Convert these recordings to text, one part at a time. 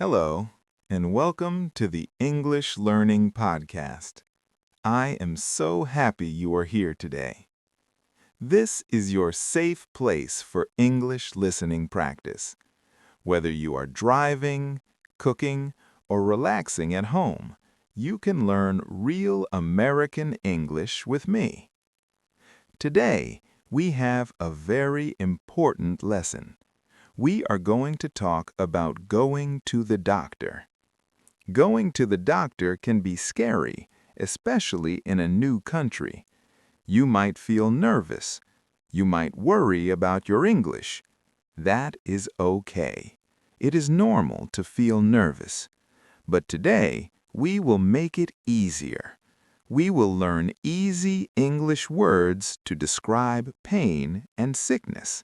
Hello, and welcome to the English Learning Podcast. I am so happy you are here today. This is your safe place for English listening practice. Whether you are driving, cooking, or relaxing at home, you can learn real American English with me. Today, we have a very important lesson. We are going to talk about going to the doctor. Going to the doctor can be scary, especially in a new country. You might feel nervous. You might worry about your English. That is okay. It is normal to feel nervous. But today, we will make it easier. We will learn easy English words to describe pain and sickness.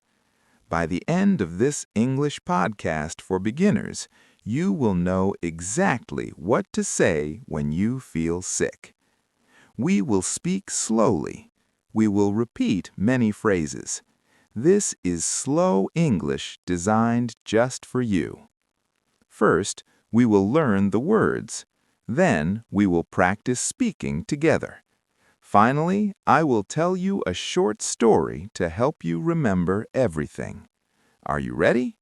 By the end of this English podcast for beginners, you will know exactly what to say when you feel sick. We will speak slowly. We will repeat many phrases. This is slow English designed just for you. First, we will learn the words. Then, we will practice speaking together. Finally, I will tell you a short story to help you remember everything. Are you ready?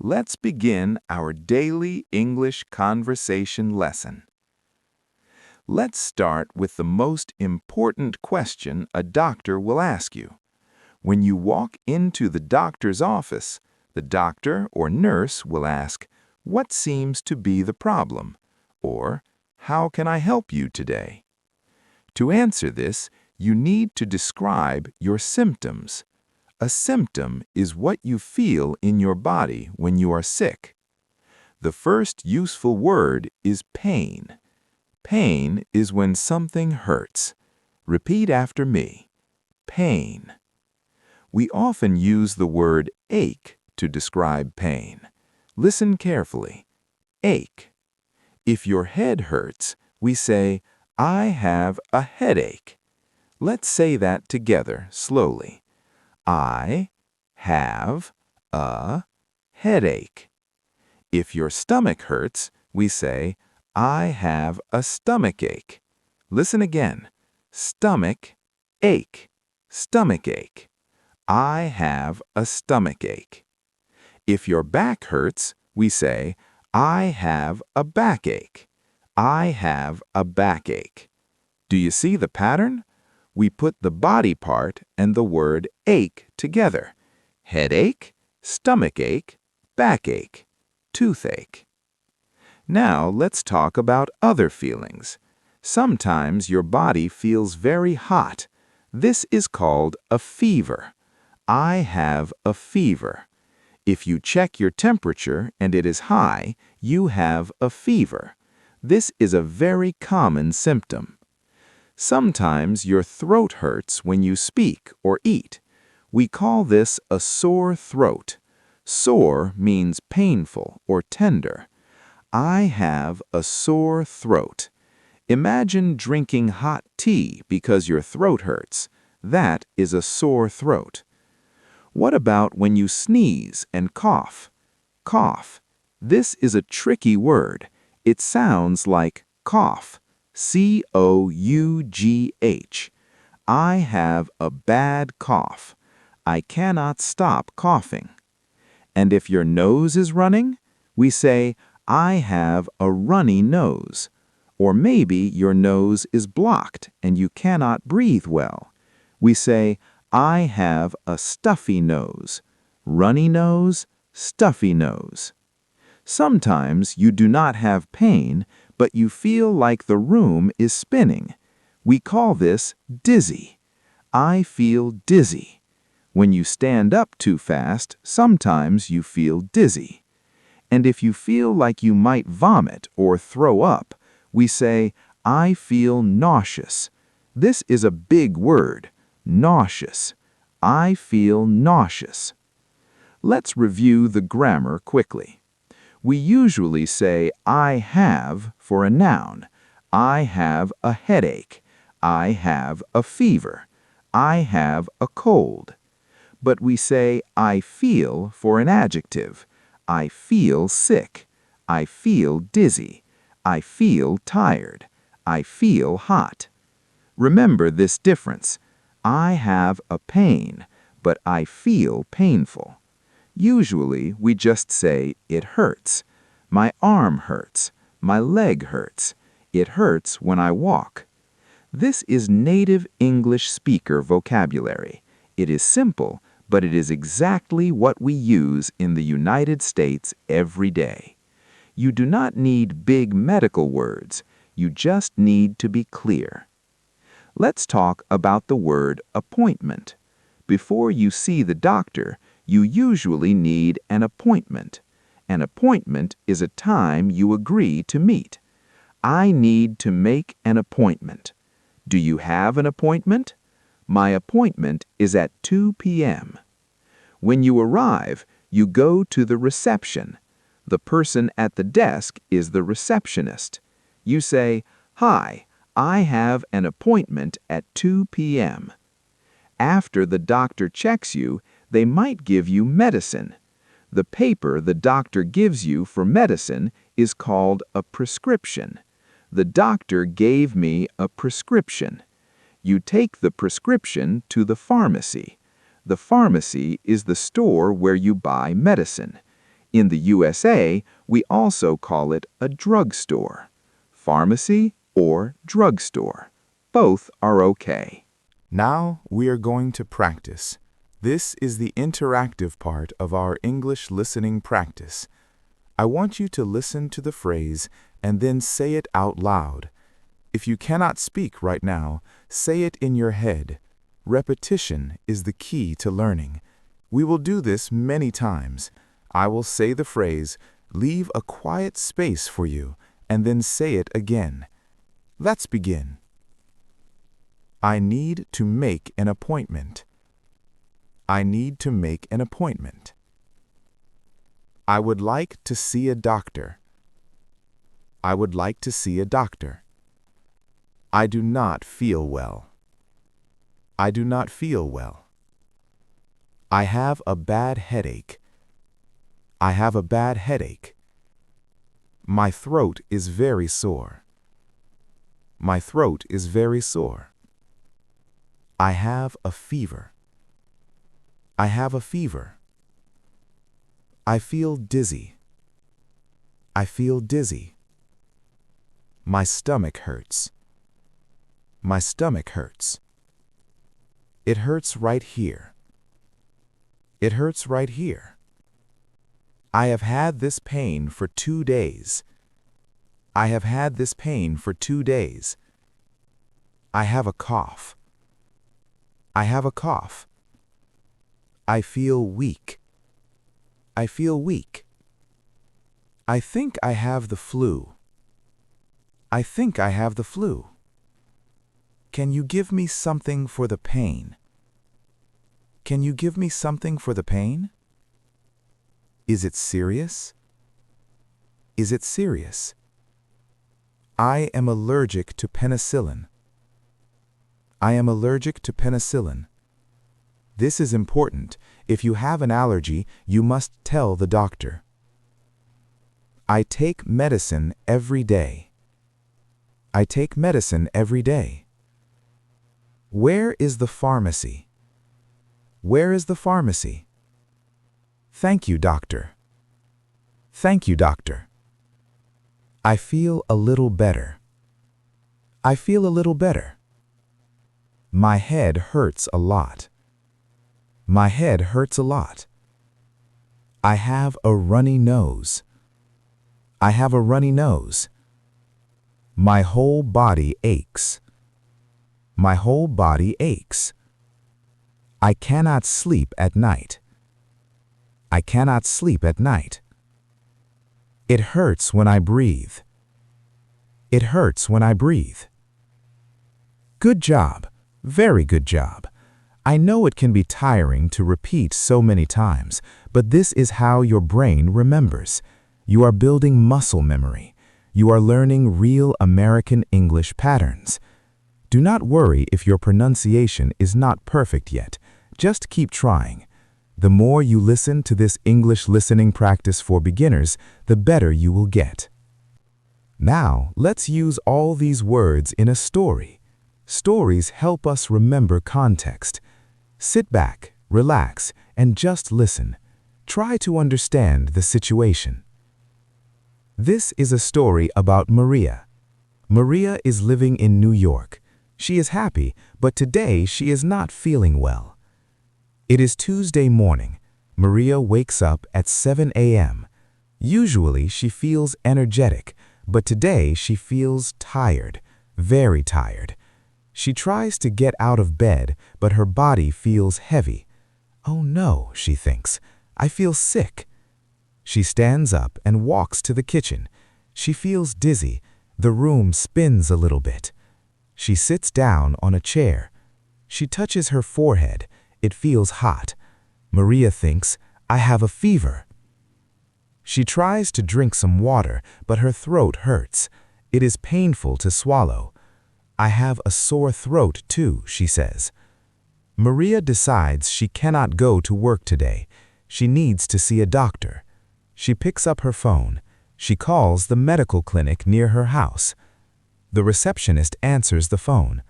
Let's begin our daily English conversation lesson. Let's start with the most important question a doctor will ask you. When you walk into the doctor's office, the doctor or nurse will ask, "What seems to be the problem?" or "How can I help you today?" To answer this, you need to describe your symptoms. A symptom is what you feel in your body when you are sick. The first useful word is pain. Pain is when something hurts. Repeat after me. Pain. We often use the word ache to describe pain. Listen carefully. Ache. If your head hurts, we say, "I have a headache." Let's say that together slowly. I have a headache. If your stomach hurts, we say, "I have a stomachache." Listen again. Stomach ache. Stomachache. I have a stomachache. If your back hurts, we say, "I have a backache." I have a backache. Do you see the pattern? We put the body part and the word ache together. Headache, stomachache, backache, toothache. Now let's talk about other feelings. Sometimes your body feels very hot. This is called a fever. I have a fever. If you check your temperature and it is high, you have a fever. This is a very common symptom. Sometimes your throat hurts when you speak or eat. We call this a sore throat. Sore means painful or tender. I have a sore throat. Imagine drinking hot tea because your throat hurts. That is a sore throat. What about when you sneeze and cough? Cough. This is a tricky word. It sounds like cough. C-O-U-G-H. I have a bad cough. I cannot stop coughing. And if your nose is running, we say, "I have a runny nose." Or maybe your nose is blocked and you cannot breathe well. We say, "I have a stuffy nose." Runny nose, stuffy nose. Sometimes you do not have pain, but you feel like the room is spinning. We call this dizzy. I feel dizzy. When you stand up too fast, sometimes you feel dizzy. And if you feel like you might vomit or throw up, we say, "I feel nauseous." This is a big word. Nauseous. I feel nauseous. Let's review the grammar quickly. We usually say "I have" for a noun. I have a headache. I have a fever. I have a cold. But we say "I feel" for an adjective. I feel sick. I feel dizzy. I feel tired. I feel hot. Remember this difference. I have a pain, but I feel painful. Usually, we just say, it hurts. My arm hurts. My leg hurts. It hurts when I walk. This is native English speaker vocabulary. It is simple, but it is exactly what we use in the United States every day. You do not need big medical words. You just need to be clear. Let's talk about the word appointment. Before you see the doctor, you usually need an appointment. An appointment is a time you agree to meet. I need to make an appointment. Do you have an appointment? My appointment is at 2 p.m. When you arrive, you go to the reception. The person at the desk is the receptionist. You say, "Hi, I have an appointment at 2 p.m." After the doctor checks you, they might give you medicine. The paper the doctor gives you for medicine is called a prescription. The doctor gave me a prescription. You take the prescription to the pharmacy. The pharmacy is the store where you buy medicine. In the USA, we also call it a drugstore. Pharmacy or drugstore. Both are okay. Now we are going to practice. This is the interactive part of our English listening practice. I want you to listen to the phrase and then say it out loud. If you cannot speak right now, say it in your head. Repetition is the key to learning. We will do this many times. I will say the phrase, leave a quiet space for you, and then say it again. Let's begin. I need to make an appointment. I need to make an appointment. I would like to see a doctor. I would like to see a doctor. I do not feel well. I do not feel well. I have a bad headache. I have a bad headache. My throat is very sore. My throat is very sore. I have a fever. I have a fever. I feel dizzy. I feel dizzy. My stomach hurts. My stomach hurts. It hurts right here. It hurts right here. I have had this pain for 2 days. I have had this pain for 2 days. I have a cough. I have a cough. I feel weak. I feel weak. I think I have the flu. I think I have the flu. Can you give me something for the pain? Can you give me something for the pain? Is it serious? Is it serious? I am allergic to penicillin. I am allergic to penicillin. This is important. If you have an allergy, you must tell the doctor. I take medicine every day. I take medicine every day. Where is the pharmacy? Where is the pharmacy? Thank you, doctor. Thank you, doctor. I feel a little better. I feel a little better. My head hurts a lot. My head hurts a lot. I have a runny nose. I have a runny nose. My whole body aches. My whole body aches. I cannot sleep at night. I cannot sleep at night. It hurts when I breathe. It hurts when I breathe. Good job. Very good job. I know it can be tiring to repeat so many times, but this is how your brain remembers. You are building muscle memory. You are learning real American English patterns. Do not worry if your pronunciation is not perfect yet. Just keep trying. The more you listen to this English listening practice for beginners, the better you will get. Now, let's use all these words in a story. Stories help us remember context. Sit back, relax, and just listen. Try to understand the situation. This is a story about Maria. Maria is living in New York. She is happy, but today she is not feeling well. It is Tuesday morning. Maria wakes up at 7 a.m. Usually she feels energetic, but today she feels tired, very tired. She tries to get out of bed, but her body feels heavy. Oh no, she thinks, I feel sick. She stands up and walks to the kitchen. She feels dizzy. The room spins a little bit. She sits down on a chair. She touches her forehead. It feels hot. Maria thinks, I have a fever. She tries to drink some water, but her throat hurts. It is painful to swallow. I have a sore throat too, she says. Maria decides she cannot go to work today. She needs to see a doctor. She picks up her phone. She calls the medical clinic near her house. The receptionist answers the phone.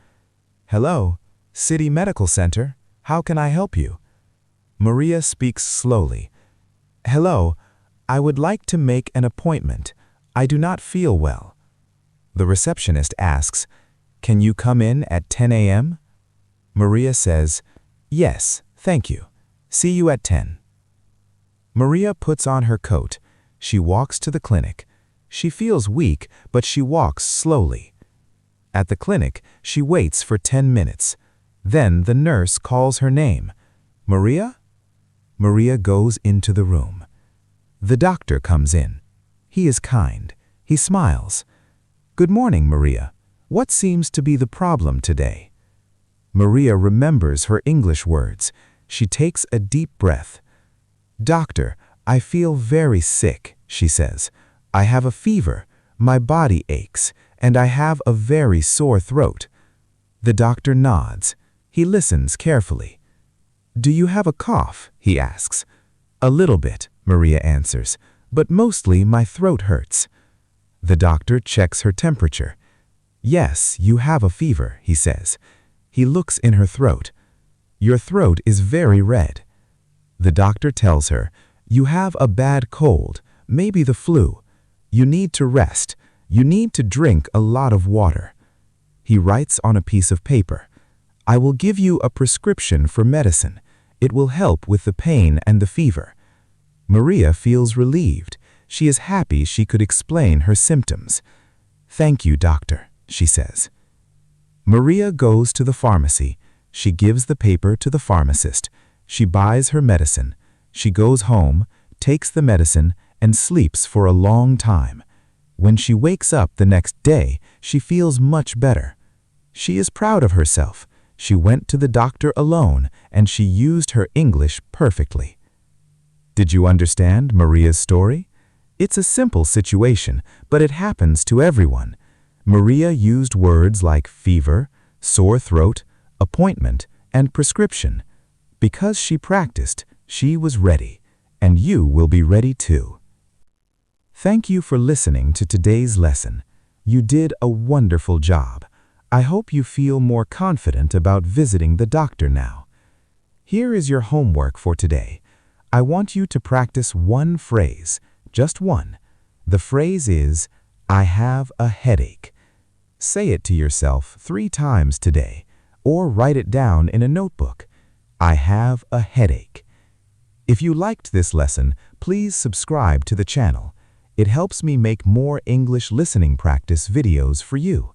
Hello, City Medical Center. How can I help you? Maria speaks slowly. Hello, I would like to make an appointment. I do not feel well. The receptionist asks, Can you come in at 10 a.m.? Maria says, Yes, thank you. See you at 10. Maria puts on her coat. She walks to the clinic. She feels weak, but she walks slowly. At the clinic, she waits for 10 minutes. Then the nurse calls her name. Maria? Maria goes into the room. The doctor comes in. He is kind. He smiles. Good morning, Maria. What seems to be the problem today? Maria remembers her English words. She takes a deep breath. Doctor, I feel very sick, she says. I have a fever, my body aches, and I have a very sore throat. The doctor nods. He listens carefully. Do you have a cough? He asks. A little bit, Maria answers, but mostly my throat hurts. The doctor checks her temperature. Yes, you have a fever, he says. He looks in her throat. Your throat is very red. The doctor tells her, you have a bad cold, maybe the flu. You need to rest. You need to drink a lot of water. He writes on a piece of paper. I will give you a prescription for medicine. It will help with the pain and the fever. Maria feels relieved. She is happy she could explain her symptoms. Thank you, doctor, she says. Maria goes to the pharmacy. She gives the paper to the pharmacist. She buys her medicine. She goes home, takes the medicine, and sleeps for a long time. When she wakes up the next day, she feels much better. She is proud of herself. She went to the doctor alone, and she used her English perfectly. Did you understand Maria's story? It's a simple situation, but it happens to everyone. Maria used words like fever, sore throat, appointment, and prescription. Because she practiced, she was ready, and you will be ready too. Thank you for listening to today's lesson. You did a wonderful job. I hope you feel more confident about visiting the doctor now. Here is your homework for today. I want you to practice one phrase, just one. The phrase is, I have a headache. Say it to yourself 3 times today, or write it down in a notebook. I have a headache. If you liked this lesson, please subscribe to the channel. It helps me make more English listening practice videos for you.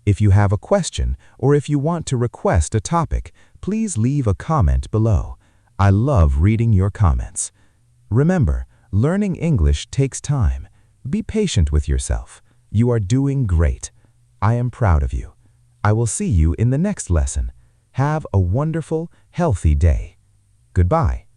If you have a question or if you want to request a topic, please leave a comment below. I love reading your comments. Remember, learning English takes time. Be patient with yourself. You are doing great. I am proud of you. I will see you in the next lesson. Have a wonderful, healthy day. Goodbye.